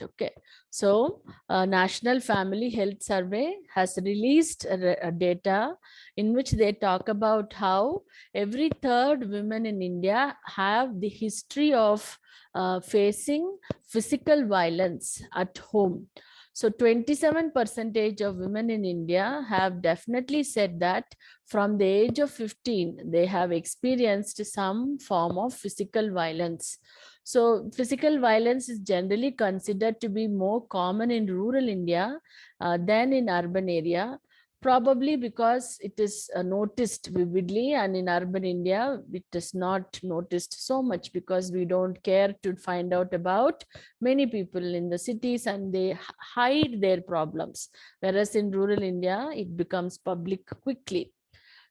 Okay, so National Family Health Survey has released a data in which they talk about how every third women in India have the history of facing physical violence at home. So 27% of women in India have definitely said that from the age of 15, they have experienced some form of physical violence. So physical violence is generally considered to be more common in rural India than in urban area, probably because it is noticed vividly, and in urban India it is not noticed so much because we don't care to find out about many people in the cities and they hide their problems, whereas in rural India it becomes public quickly.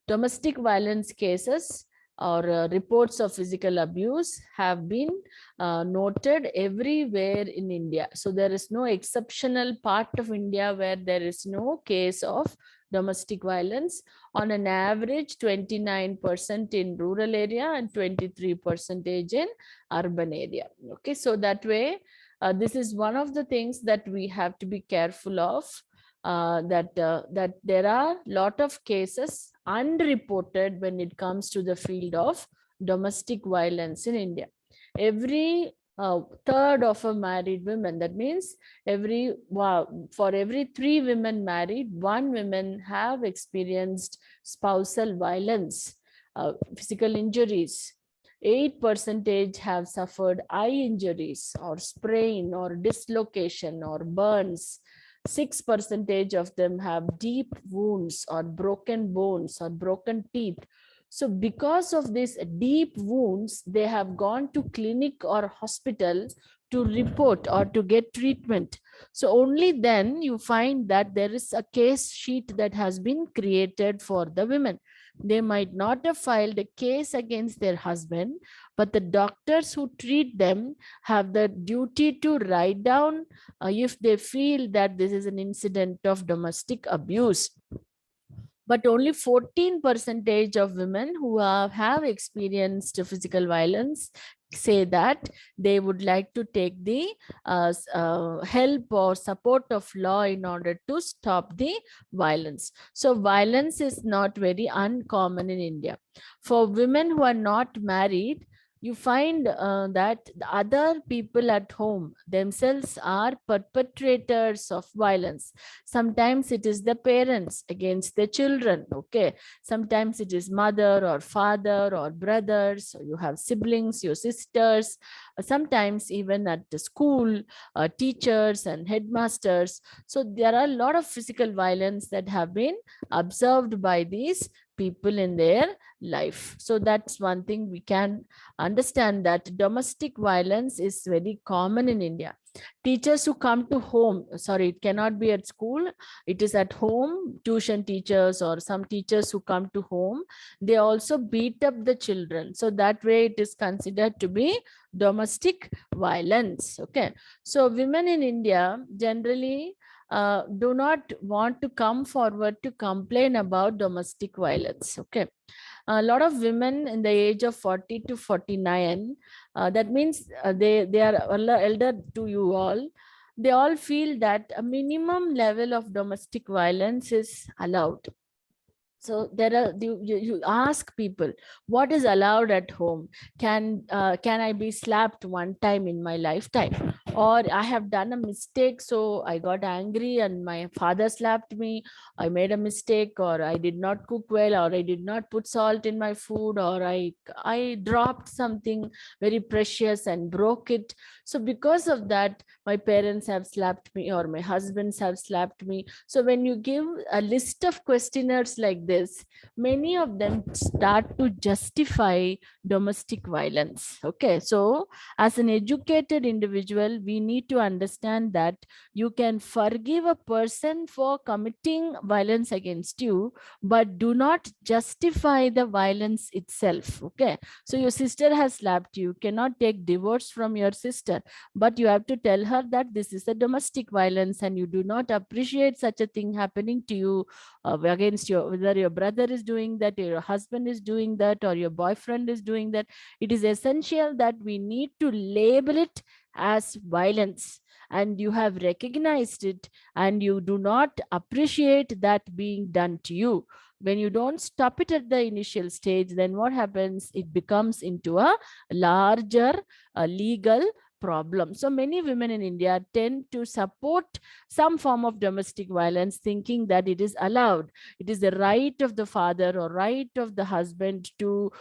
Domestic violence cases or reports of physical abuse have been noted everywhere in India. So there is no exceptional part of India where there is no case of domestic violence. On an average, 29% in rural area and 23% in urban area. Okay, so that way, this is one of the things that we have to be careful of. That there are lot of cases unreported when it comes to the field of domestic violence in India. Every third of a married woman, that means for every 3 women married, 1 woman have experienced spousal violence, physical injuries. 8% have suffered eye injuries or sprain or dislocation or burns. 6% of them have deep wounds or broken bones or broken teeth. So because of these deep wounds, they have gone to clinic or hospital to report or to get treatment. So only then you find that there is a case sheet that has been created for the women. They might not have filed a case against their husband, but the doctors who treat them have the duty to write down if they feel that this is an incident of domestic abuse. But only 14% of women who have experienced physical violence say that they would like to take the help or support of law in order to stop the violence. So violence is not very uncommon in India. For women who are not married, you find that the other people at home themselves are perpetrators of violence. Sometimes it is the parents against the children. Okay, sometimes it is mother or father or brothers, or you have siblings, your sisters. Sometimes even at the school, teachers and headmasters. So there are a lot of physical violence that have been observed by these people in their life. So that's one thing we can understand, that domestic violence is very common in India. Teachers who come to home, sorry, it cannot be at school, it is at home. Tuition teachers or some teachers who come to home, they also beat up the children. So that way it is considered to be domestic violence. Okay, so women in India generally do not want to come forward to complain about domestic violence. Okay, a lot of women in the age of 40 to 49, that means they are elder to you all, they all feel that a minimum level of domestic violence is allowed. So there are you ask people what is allowed at home. Can I be slapped one time in my lifetime, or I have done a mistake, so I got angry and my father slapped me, I made a mistake, or I did not cook well, or I did not put salt in my food, or I dropped something very precious and broke it. So because of that, my parents have slapped me or my husbands have slapped me. So when you give a list of questionnaires like this, many of them start to justify domestic violence. Okay, so as an educated individual, we need to understand that you can forgive a person for committing violence against you, but do not justify the violence itself. Okay, so your sister has slapped you, cannot take divorce from your sister, but you have to tell her that this is a domestic violence and you do not appreciate such a thing happening to you against your, whether your brother is doing that, your husband is doing that, or your boyfriend is doing that. It is essential that we need to label it as violence, and you have recognized it, and you do not appreciate that being done to you. When you don't stop it at the initial stage, then what happens? It becomes into a larger legal problem. So many women in India tend to support some form of domestic violence, thinking that it is allowed. It is the right of the father or right of the husband to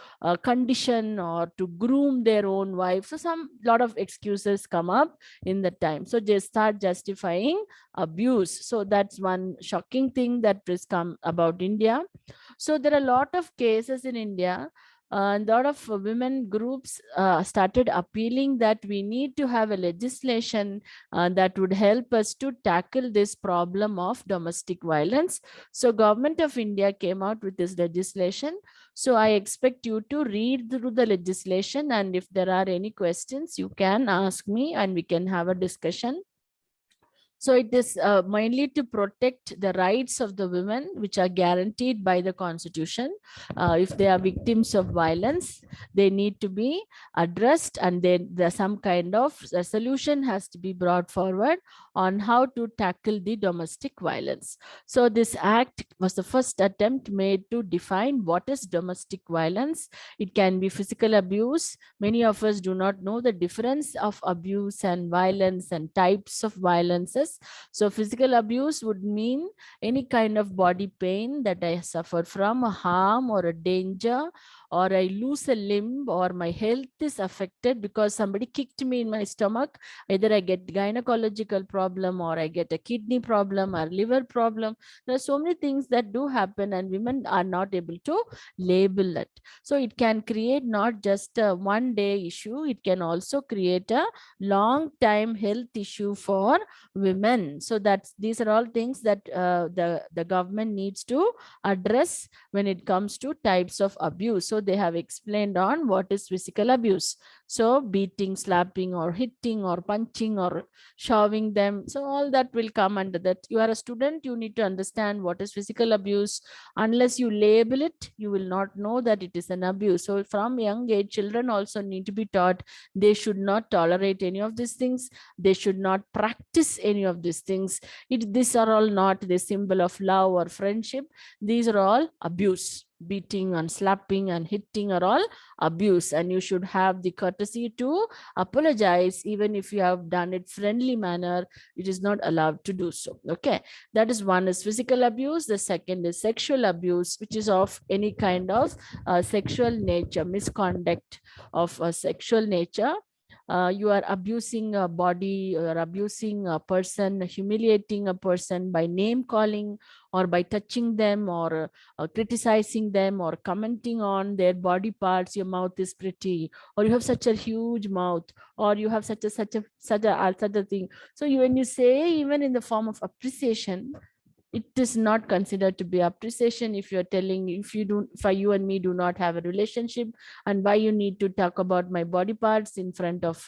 condition or to groom their own wife. So some lot of excuses come up in the time. So they start justifying abuse. So that's one shocking thing that has come about India. So there are a lot of cases in India. A lot of women groups started appealing that we need to have a legislation that would help us to tackle this problem of domestic violence. So government of India came out with this legislation. So I expect you to read through the legislation, and if there are any questions, you can ask me and we can have a discussion. So it is mainly to protect the rights of the women, which are guaranteed by the constitution. If they are victims of violence, they need to be addressed, and then there's some kind of a solution has to be brought forward on how to tackle the domestic violence. So this act was the first attempt made to define what is domestic violence. It can be physical abuse. Many of us do not know the difference of abuse and violence and types of violences. So physical abuse would mean any kind of body pain that I suffer from, a harm or a danger, or I lose a limb, or my health is affected because somebody kicked me in my stomach. Either I get gynecological problem, or I get a kidney problem or liver problem. There are so many things that do happen, and women are not able to label it. So it can create not just a one day issue, it can also create a long time health issue for women. So that's, these are all things that the government needs to address when it comes to types of abuse. So they have explained on what is physical abuse. So beating, slapping, or hitting, or punching, or shoving them, so all that will come under that. You are a student, you need to understand what is physical abuse. Unless you label it, you will not know that it is an abuse. So from young age, children also need to be taught they should not tolerate any of these things. They should not practice any of these things. These are all not the symbol of love or friendship. These are all abuse. Beating and slapping and hitting are all abuse, and you should have the courtesy to apologize. Even if you have done it friendly manner, it is not allowed to do so. Okay, that is one is physical abuse. The second is sexual abuse, which is of any kind of sexual nature, misconduct of a sexual nature. You are abusing a body, or abusing a person, humiliating a person by name calling, or by touching them, or criticizing them, or commenting on their body parts. Your mouth is pretty, or you have such a huge mouth, or you have such a thing. So when you say, even in the form of appreciation, it is not considered to be appreciation. If you're telling, if you do, for you and me do not have a relationship, and why you need to talk about my body parts in front of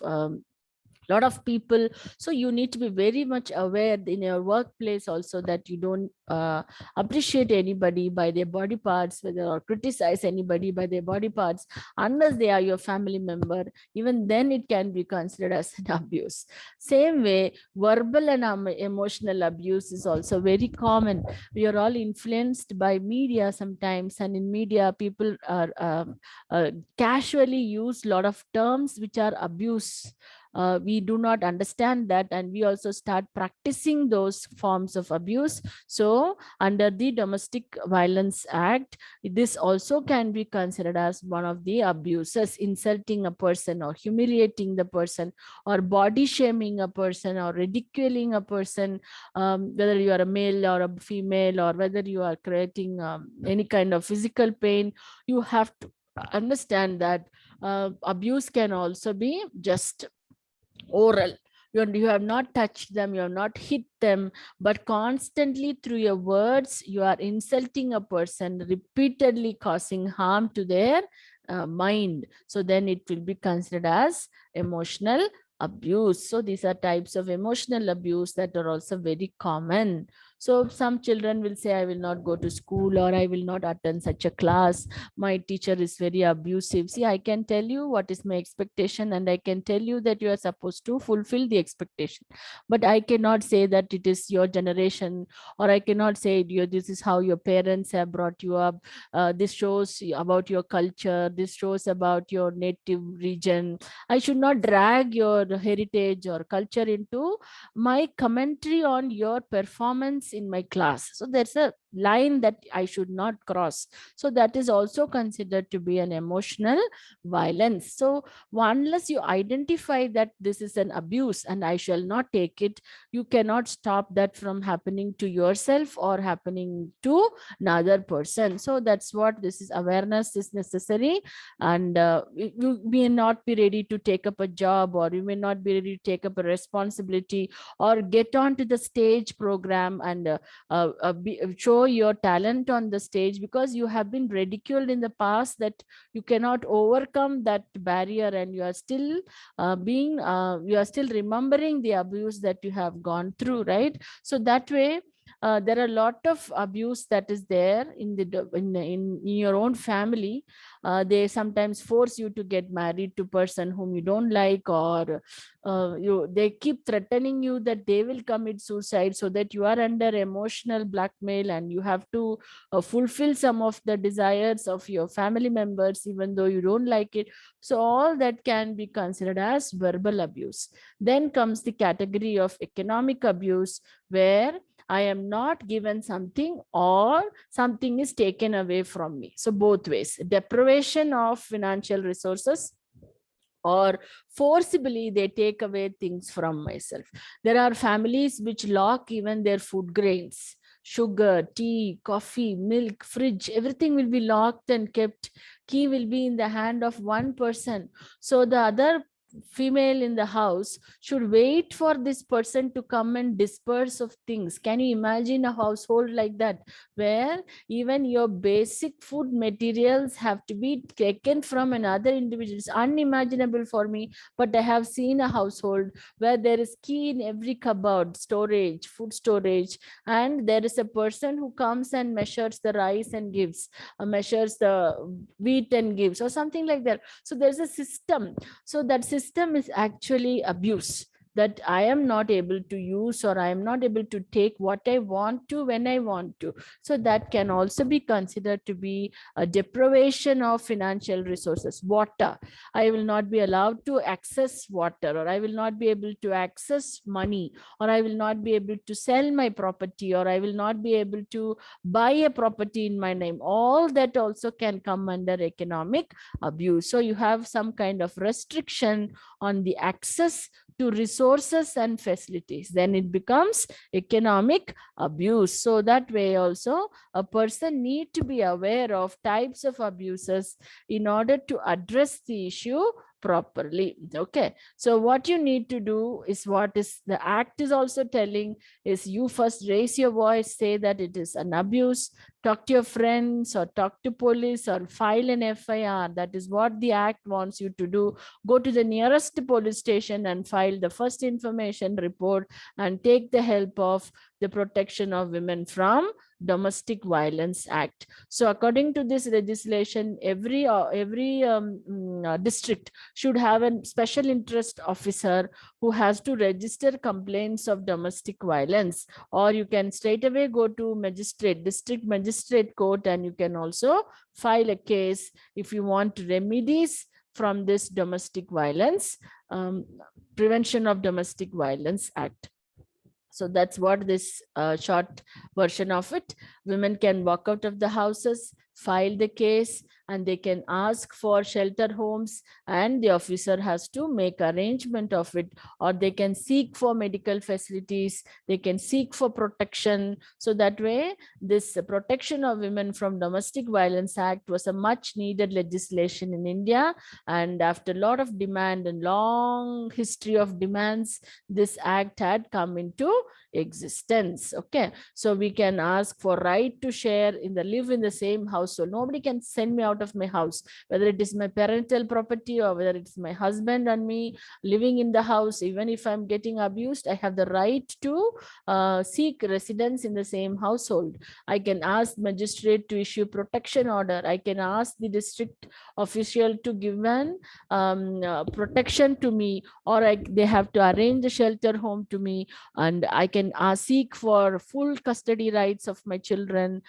lot of people. So you need to be very much aware in your workplace also, that you don't appreciate anybody by their body parts, whether, or criticize anybody by their body parts, unless they are your family member. Even then it can be considered as an abuse. Same way, verbal and emotional abuse is also very common. We are all influenced by media sometimes, and in media people are casually use a lot of terms which are abuse. We do not understand that, and we also start practicing those forms of abuse. So under the Domestic Violence Act, this also can be considered as one of the abuses: insulting a person, or humiliating the person, or body shaming a person, or ridiculing a person, whether you are a male or a female, or whether you are creating any kind of physical pain. You have to understand that abuse can also be just oral. You have not touched them, you have not hit them, but constantly through your words you are insulting a person, repeatedly causing harm to their mind. So then it will be considered as emotional abuse. So these are types of emotional abuse that are also very common. So some children will say, I will not go to school, or I will not attend such a class. My teacher is very abusive. See, I can tell you what is my expectation, and I can tell you that you are supposed to fulfill the expectation. But I cannot say that it is your generation, or I cannot say this is how your parents have brought you up. This shows about your culture. This shows about your native region. I should not drag your heritage or culture into my commentary on your performance in my class. So there's a line that I should not cross. So that is also considered to be an emotional violence. So unless you identify that this is an abuse and I shall not take it, you cannot stop that from happening to yourself or happening to another person. So that's what this is. Awareness is necessary, and you may not be ready to take up a job, or you may not be ready to take up a responsibility, or get onto the stage program and show your talent on the stage, because you have been ridiculed in the past, that you cannot overcome that barrier, and you are still you are still remembering the abuse that you have gone through, right? So that way, there are a lot of abuse that is there in your own family. They sometimes force you to get married to person whom you don't like, or they keep threatening you that they will commit suicide, so that you are under emotional blackmail, and you have to fulfill some of the desires of your family members even though you don't like it. So all that can be considered as verbal abuse. Then comes the category of economic abuse, where I am not given something, or something is taken away from me. So both ways, deprivation of financial resources, or forcibly they take away things from myself. There are families which lock even their food grains, sugar, tea, coffee, milk, fridge, everything will be locked and kept. Key will be in the hand of one person. So the other female in the house should wait for this person to come and disperse of things. Can you imagine a household like that, where even your basic food materials have to be taken from another individual? It's unimaginable for me, but I have seen a household where there is key in every cupboard, storage, food storage, and there is a person who comes and measures the rice and gives, measures the wheat and gives, or something like that. So there's a system. So that system is actually abuse, that I am not able to use, or I am not able to take what I want to when I want to. So that can also be considered to be a deprivation of financial resources. Water, I will not be allowed to access water, or I will not be able to access money, or I will not be able to sell my property, or I will not be able to buy a property in my name. All that also can come under economic abuse. So you have some kind of restriction on the access to resources and facilities, then it becomes economic abuse. So that way also, a person need to be aware of types of abuses in order to address the issue properly. Okay, so what you need to do is, what is the act is also telling, is you first raise your voice, say that it is an abuse, talk to your friends, or talk to police, or file an FIR. That is what the act wants you to do. Go to the nearest police station and file the first information report, and take the help of the Protection of Women from Domestic Violence Act. So according to this legislation, every district should have a special interest officer who has to register complaints of domestic violence, or you can straight away go to district magistrate court, and you can also file a case if you want remedies from this domestic violence, Prevention of Domestic Violence Act. So that's what this short version of it. Women can walk out of the houses, file the case, and they can ask for shelter homes, and the officer has to make arrangement of it, or they can seek for medical facilities, they can seek for protection. So that way, this Protection of Women from Domestic Violence Act was a much needed legislation in India, and after a lot of demand and long history of demands, this act had come into existence. Okay, so we can ask for right to live in the same household. Nobody can send me out out of my house, whether it is my parental property or whether it's my husband and me living in the house. Even if I'm getting abused, I have the right to seek residence in the same household. I can ask magistrate to issue protection order. I can ask the district official to give an protection to me, or they have to arrange a shelter home to me, and I can seek for full custody rights of my children.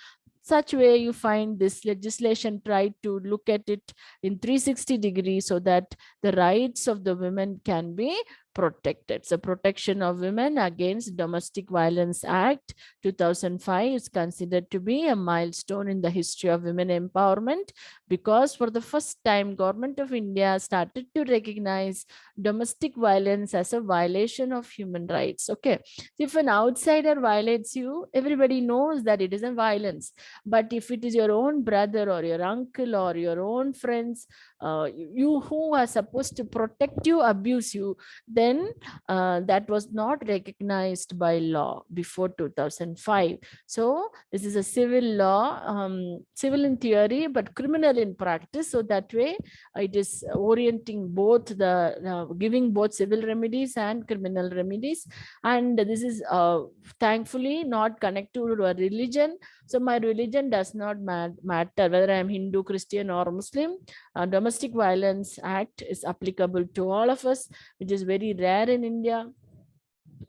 Such way you find this legislation tried to look at it in 360 degrees so that the rights of the women can be protected. So Protection of Women Against Domestic Violence Act 2005 is considered to be a milestone in the history of women empowerment, because for the first time Government of India started to recognize domestic violence as a violation of human rights. Okay, if an outsider violates you, everybody knows that it is a violence. But if it is your own brother or your uncle or your own friends, you who are supposed to protect you abuse you, then that was not recognized by law before 2005. So this is a civil law, civil in theory but criminal in practice. So that way it is orienting both the giving both civil remedies and criminal remedies. And this is thankfully not connected to a religion. So my religion does not matter whether I am Hindu, Christian or Muslim. Domestic Violence Act is applicable to all of us, which is very rare in India.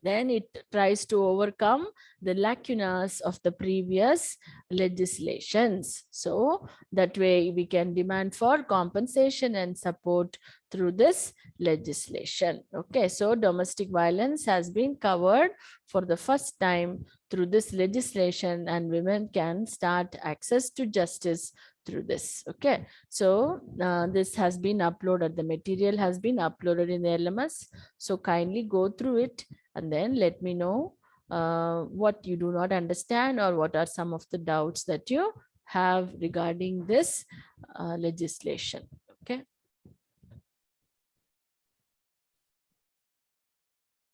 Then it tries to overcome the lacunas of the previous legislations. So that way we can demand for compensation and support through this legislation. Okay, so domestic violence has been covered for the first time through this legislation, and women can start access to justice through this. Okay, so this has been uploaded, the material has been uploaded in LMS, so kindly go through it and then let me know what you do not understand or what are some of the doubts that you have regarding this legislation. Okay.